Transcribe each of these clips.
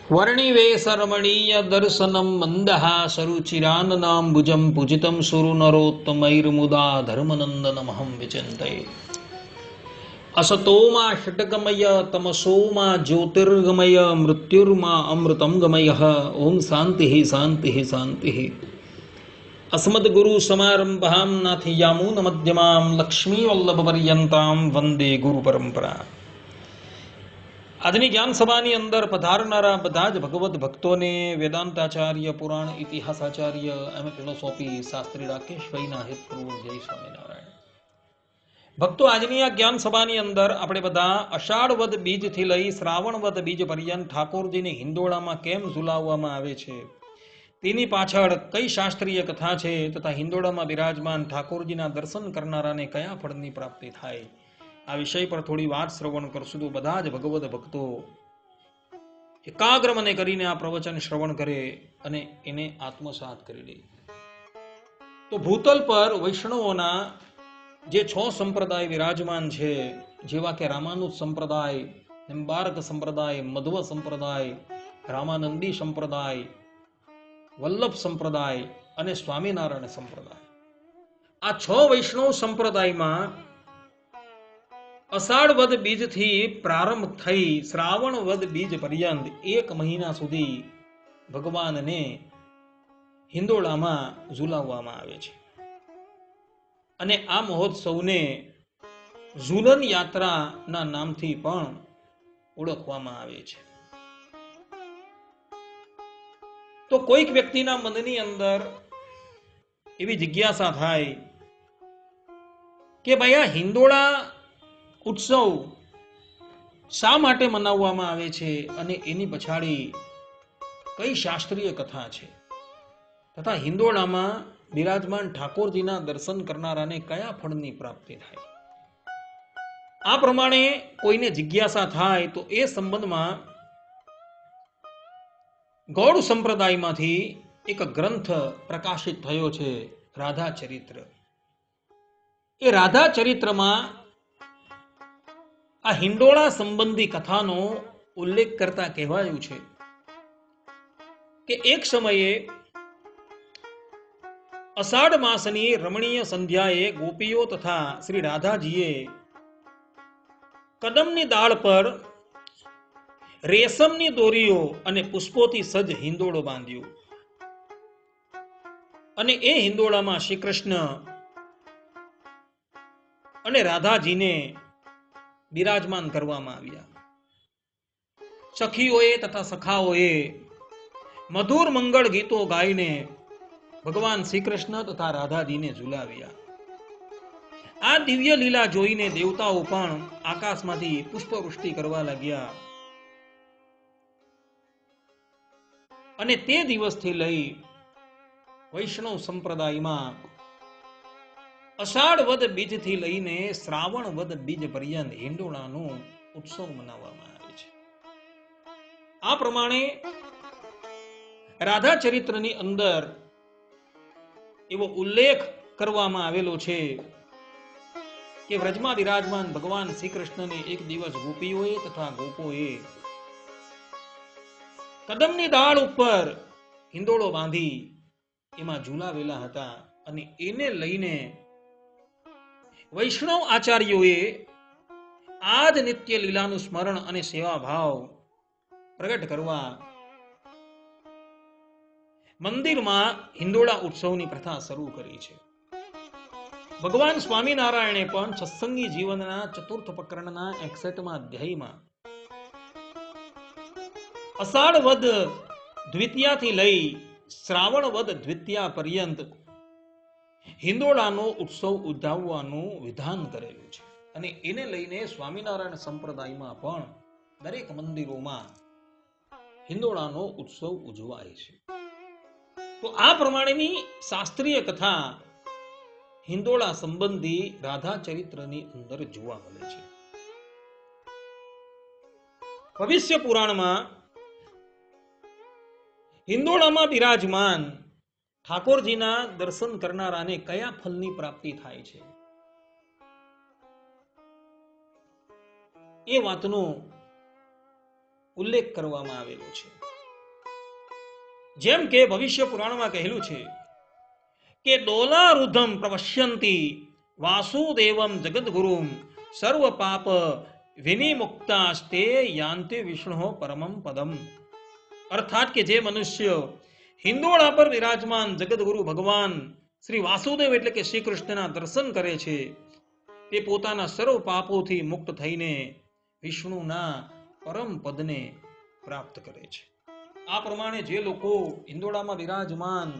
વર્ણિવેશરમણીય દર્શનમ મંદહાસરુચિરાનનાંબુજં પૂજિतं સુરનરોત્તમૈર્મુદા ધર્મનંદનમહં વિચિંતયે असतोमा षट्कमय तमसोमा ज्योतिर्गमय मृत्युर्मा अमृतं गमय ओम शांति शांति शांति। अस्मद्गुरु समारंभां नाथयामून मध्यमां लक्ष्मी वल्लभ पर्यंतां वंदे गुरु परंपरा। આજની જ્ઞાન સભાની અંદર પધારનારા બધા જ ભગવત ભક્તોને વેદાંતાચાર્ય પુરાણ ઇતિહાસાચાર્ય એમ ફિલોસોફી શાસ્ત્રી રાકેશભાઈના હિતપૂર્વક જય સ્વામિનારાયણ। ભક્તો, આજની આ જ્ઞાન સભાની અંદર આપણે બધા અષાઢ વદ બીજથી લઈ શ્રાવણ વદ બીજ પર્યંત ઠાકોરજીને હિંડોળામાં કેમ ઝુલાવવામાં આવે છે, તેની પાછળ કઈ શાસ્ત્રીય કથા છે તથા હિંડોળામાં બિરાજમાન ઠાકોરજીના દર્શન કરનારાને કયા ફળની પ્રાપ્તિ થાય, આ વિષય પર થોડી વાત શ્રવણ કરશું તો બધા જ ભગવત ભક્તો એકાગ્ર મને કરીને આ પ્રવચન શ્રવણ કરે અને એને આત્મસાત કરી લે। તો ભૂતલ પર વૈષ્ણવોના જે 6 સંપ્રદાય વિરાજમાન છે, જેવા કે રામાનુજ સંપ્રદાય, નિમ્બાર્ક સંપ્રદાય, મધ્વ સંપ્રદાય, રામાનંદી સંપ્રદાય, વલ્લભ સંપ્રદાય અને સ્વામિનારાયણ સંપ્રદાય, આ 6 વૈષ્ણવ સંપ્રદાયમાં અષાઢ વદ બીજથી પ્રારંભ થઈ શ્રાવણ વદ બીજ પર્યંત 1 મહિના સુધી ભગવાનને હિંડોળામાં ઝુલાવવામાં આવે છે અને આ મહોત્સવને ઝુલન યાત્રાના નામથી પણ ઓળખવામાં આવે છે। તો કોઈક વ્યક્તિના મનની અંદર એવી જિજ્ઞાસા થાય કે ભાઈ આ હિંડોળા ઉત્સવ શા માટે મનાવવામાં આવે છે અને એની પછાડી કઈ શાસ્ત્રીય કથા છે તથા હિંડોળામાં બિરાજમાન ઠાકોરજીના દર્શન કરનારાને કયા ફળની પ્રાપ્તિ થાય। આ પ્રમાણે કોઈને જિજ્ઞાસા થાય તો એ સંબંધમાં ગૌડ સંપ્રદાયમાંથી એક ગ્રંથ પ્રકાશિત થયો છે, રાધા ચરિત્ર। એ રાધા ચરિત્રમાં આ હિંડોળા સંબંધી કથાનો ઉલ્લેખ કરતા કહેવાયું છે કે એક સમયે અષાઢ માસની રમણીય સંધ્યાએ ગોપીઓ તથા શ્રી રાધાજીએ કદમની દાળ પર રેશમની દોરીઓ અને પુષ્પોથી સજ્જ હિંડોળો બાંધ્યો અને એ હિંડોળામાં શ્રી કૃષ્ણ અને રાધાજીને બિરાજમાન કરવામાં આવ્યા। સખીઓએ તથા સખાઓએ મધુર મંગળ ગીતો ગાઈને ભગવાન શ્રી કૃષ્ણ તથા રાધાજીને ઝુલાવ્યા। આ દિવ્ય લીલા જોઈને દેવતાઓ પણ આકાશમાંથી પુષ્પવૃષ્ટિ કરવા લાગ્યા અને તે દિવસથી લઈ વૈષ્ણવ સંપ્રદાયમાં અષાઢ વદ બીજથી લઈને શ્રાવણ વદ બીજ પર્યંત હિંડોળાનો ઉત્સવ મનાવવામાં આવે છે। આ પ્રમાણે રાધા ચરિત્રની અંદર એવો ઉલ્લેખ કરવામાં આવેલો છે કે વ્રજમાં બિરાજમાન ભગવાન શ્રી કૃષ્ણને એક દિવસ ગોપીઓએ તથા ગોપોએ કદમની દાળ ઉપર હિંડોળો બાંધી એમાં ઝુલાવેલા હતા અને એને લઈને વૈષ્ણવ આચાર્યોએ આજ નિત્ય લીલાનું સ્મરણ અને સેવા ભાવ પ્રગટ કરવા મંદિરમાં હિંડોળા ઉત્સવની પ્રથા શરૂ કરી છે। ભગવાન સ્વામિનારાયણે પણ સત્સંગી જીવનના 4th પ્રકરણના 61મા અધ્યાયમાં અષાઢ વદ દ્વિતીયાથી લઈ શ્રાવણ વદ દ્વિતીયા પર્યંત હિંડોળાનો ઉત્સવ ઉજવવાનું વિધાન કરેલું છે અને એને લઈને સ્વામિનારાયણ સંપ્રદાયમાં પણ દરેક મંદિરોમાં હિંડોળાનો ઉત્સવ ઉજવાય છે। તો આ પ્રમાણેની શાસ્ત્રીય કથા હિંડોળા સંબંધી રાધા ચરિત્રની અંદર જોવા મળે છે। ભવિષ્ય પુરાણમાં હિંડોળામાં બિરાજમાન ઠાકોરજીના દર્શન કરનારાને કયા ફળની પ્રાપ્તિ થાય છે એ વાતનો ઉલ્લેખ કરવામાં આવેલો છે। જેમ કે ભવિષ્ય પુરાણમાં કહેલું છે કે ડોલારુધમ પ્રવશ્યંતી વાસુદેવમ જગદગુરુમ સર્વ પાપ વિનિમુક્તાસ્તે યાન્તિ વિષ્ણુ પરમમ પદમ. અર્થાત કે જે મનુષ્ય હિંદોળા પર વિરાજમાન જગદગુરુ ભગવાન શ્રી વાસુદેવ એટલે કે શ્રી કૃષ્ણના દર્શન કરે છે તે પોતાના સર્વ પાપોથી મુક્ત થઈને વિષ્ણુના પરમ પદને પ્રાપ્ત કરે છે. આ પ્રમાણે જે લોકો હિંદોળામાં વિરાજમાન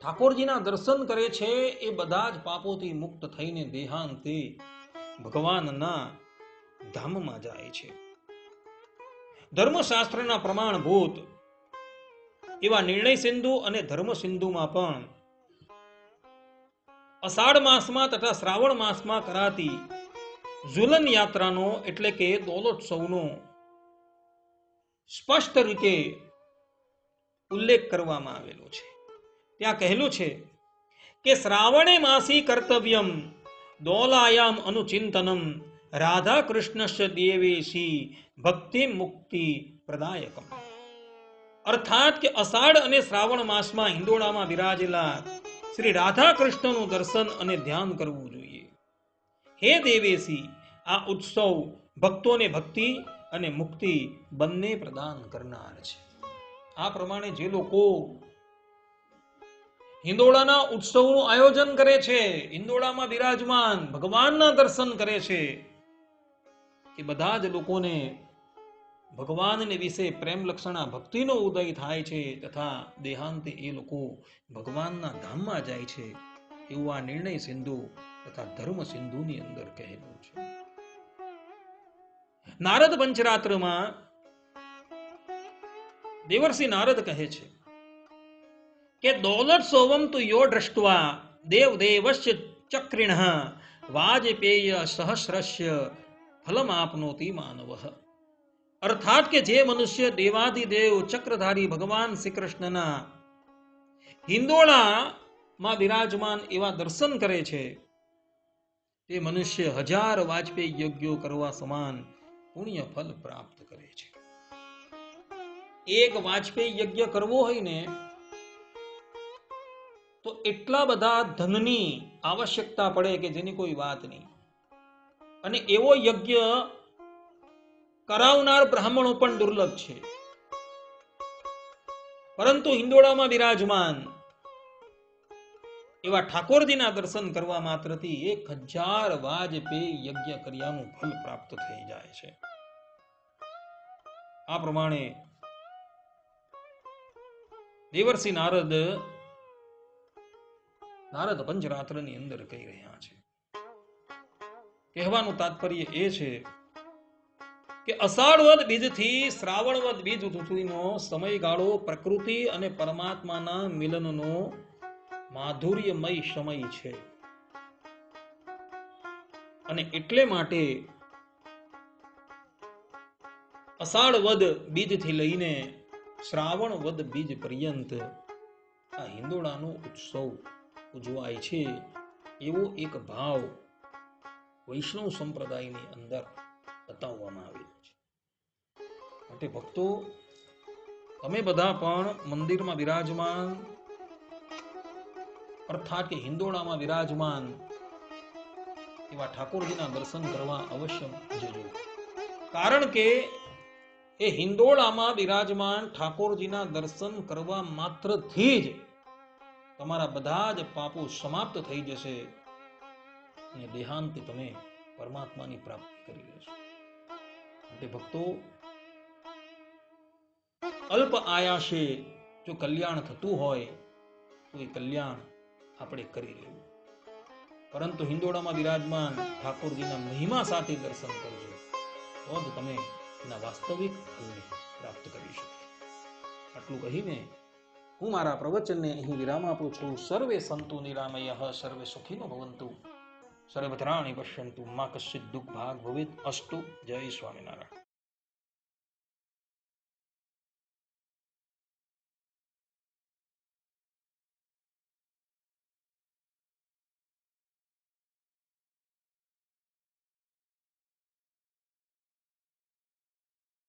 ઠાકોરજીના દર્શન કરે છે એ બધા જ પાપોથી મુક્ત થઈને દેહાંતે ભગવાનના ધામમાં જાય છે. ધર્મશાસ્ત્રના પ્રમાણભૂત એવા નિર્ણય સિંધુ અને ધર્મ સિંધુમાં પણ અષાઢ માસમાં તથા શ્રાવણ માસમાં કરાતી ઝુલન યાત્રાનો એટલે કે દોલોત્સવનો સ્પષ્ટ રીતે ઉલ્લેખ કરવામાં આવેલો છે. ત્યાં કહેલું છે કે શ્રાવણે માસી કર્તવ્યમ દોલાયામ અનુચિંતનમ રાધા કૃષ્ણસ્ય દેવેશી ભક્તિ મુક્તિ પ્રદાયકમ. અર્થાત કે અષાઢ અને શ્રાવણ માસમાં હિંદોળામાં બિરાજેલા શ્રી રાધા કૃષ્ણનું દર્શન અને ધ્યાન કરવું જોઈએ. હે દેવેશી, આ ઉત્સવ ભક્તોને ભક્તિ અને મુક્તિ બંને પ્રદાન કરનાર છે. આ પ્રમાણે જે લોકો હિંદોળાના ઉત્સવનું આયોજન કરે છે, હિંદોળામાં બિરાજમાન ભગવાનના દર્શન કરે છે, એ બધા જ લોકોને ભગવાનને વિશે પ્રેમ લક્ષણા ભક્તિનો ઉદય થાય છે તથા દેહાંતે એ લોકો ભગવાનના ધામમાં જાય છે એવું આ નિર્ણય સિંધુ તથા ધર્મ સિંધુની અંદર કહેલું છે. નારદ પંચરાત્રમાં દેવર્ષિ નારદ કહે છે કે દૌલત્સોવમ તુ યો દ્રષ્ટવા દેવ દેવસ્ય ચક્રિણઃ વાજપેય સહસ્રસ્ય ફલમાપ્નોતિ માનવઃ. અર્થાત કે જે મનુષ્ય દેવાધિદેવ ચક્રધારી ભગવાન શ્રી કૃષ્ણના હિંદોળામાં બિરાજમાન એવા દર્શન કરે છે તે મનુષ્ય 1000 વાજપેયી યજ્ઞો કરવા સમાન પુણ્ય ફલ પ્રાપ્ત કરે છે. એક વાજપેયી યજ્ઞ કરવો હોય ને તો એટલા બધા ધનની આવશ્યકતા પડે કે જેની કોઈ વાત નહીં. અને એવો યજ્ઞ કરાવનાર બ્રાહ્મણો પણ દુર્લભ છે. પરંતુ હિંદોળામાં બિરાજમાન એવા ઠાકોરજીના દર્શન કરવા માત્રથી 1000 વાજપેયી યજ્ઞ કર્યાનું ફલ પ્રાપ્ત થઈ જાય છે. આ પ્રમાણે દેવર્ષિ નારદ પંચરાત્રની અંદર કહી રહ્યા છે. કહેવાનું તાત્પર્ય એ છે કે અષાઢ વદ બીજથી શ્રાવણ વદ બીજ સુધીનો સમયગાળો પ્રકૃતિ અને પરમાત્માના મિલનનો માધુર્યમય સમય છે. અને એટલે માટે અષાઢ વદ બીજથી લઈને શ્રાવણ વદ બીજ પર્યંત આ હિંદોળાનો ઉત્સવ ઉજવાય છે એવો એક ભાવ વૈષ્ણવ સંપ્રદાયની અંદર બતાવવામાં આવેલો છે. માટે ભક્તો, તમે બધા પણ મંદિરમાં બિરાજમાન અર્થાત કે હિંદોળામાં બિરાજમાન એવા ઠાકોરજીના દર્શન કરવા અવશ્ય જજો. કારણ કે એ હિંદોળામાં બિરાજમાન ઠાકોરજીના દર્શન કરવા માત્રથી જ તમારા બધા જ પાપો સમાપ્ત થઈ જશે અને દેહાંતે તમે પરમાત્માની પ્રાપ્તિ કરી લેશો. માટે ભક્તો, અલ્પ આયાસે જો કલ્યાણ થતું હોય તો એ કલ્યાણ આપણે કરી લેવું. પરંતુ હિંદોળામાં બિરાજમાન ઠાકોરજીના મહિમા સાથે દર્શન કરજો તો જ તમે એના વાસ્તવિક ફળને પ્રાપ્ત કરી શકો. આટલું કહીને હું મારા પ્રવચનને અહીં વિરામ આપું છું. સર્વે સંતુ નિરામયઃ, સર્વે સુખીનો ભવંતુ, સર્વભદ્રાણિ પશ્યન્તુ, મા કશ્ચિદ દુઃખ ભાગ ભવેત. અસ્તુ. જય સ્વામિનારાયણ.